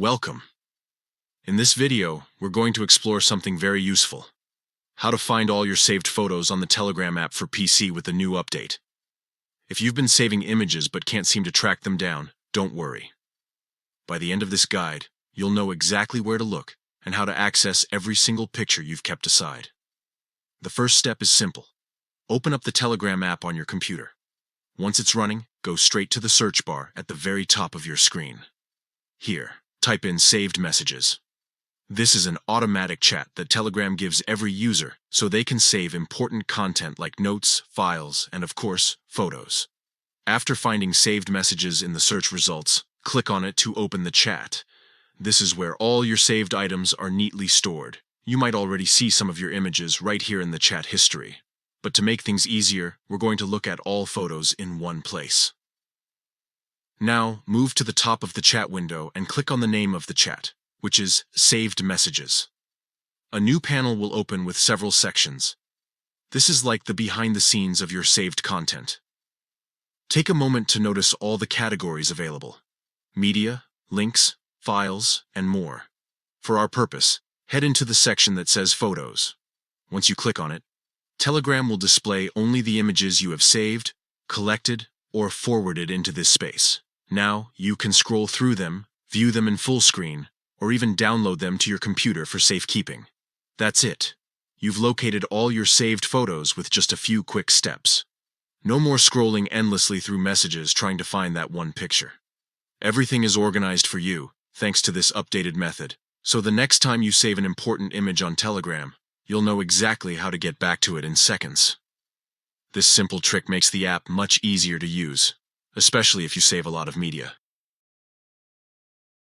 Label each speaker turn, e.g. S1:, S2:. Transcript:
S1: Welcome. In this video, we're going to explore something very useful. How to find all your saved photos on the Telegram app for PC with the new update. If you've been saving images but can't seem to track them down, don't worry. By the end of this guide, you'll know exactly where to look and how to access every single picture you've kept aside. The first step is simple. Open up the Telegram app on your computer. Once it's running, go straight to the search bar at the very top of your screen. Here, type in Saved Messages. This is an automatic chat that Telegram gives every user so they can save important content like notes, files, and of course, photos. After finding saved messages in the search results, click on it to open the chat. This is where all your saved items are neatly stored. You might already see some of your images right here in the chat history. But to make things easier, we're going to look at all photos in one place. Now, move to the top of the chat window and click on the name of the chat, which is Saved Messages. A new panel will open with several sections. This is like the behind the scenes of your saved content. Take a moment to notice all the categories available: media, links, files, and more. For our purpose, head into the section that says Photos. Once you click on it, Telegram will display only the images you have saved, collected, or forwarded into this space. Now, you can scroll through them, view them in full screen, or even download them to your computer for safekeeping. That's it. You've located all your saved photos with just a few quick steps. No more scrolling endlessly through messages trying to find that one picture. Everything is organized for you, thanks to this updated method. So the next time you save an important image on Telegram, you'll know exactly how to get back to it in seconds. This simple trick makes the app much easier to use, especially if you save a lot of media.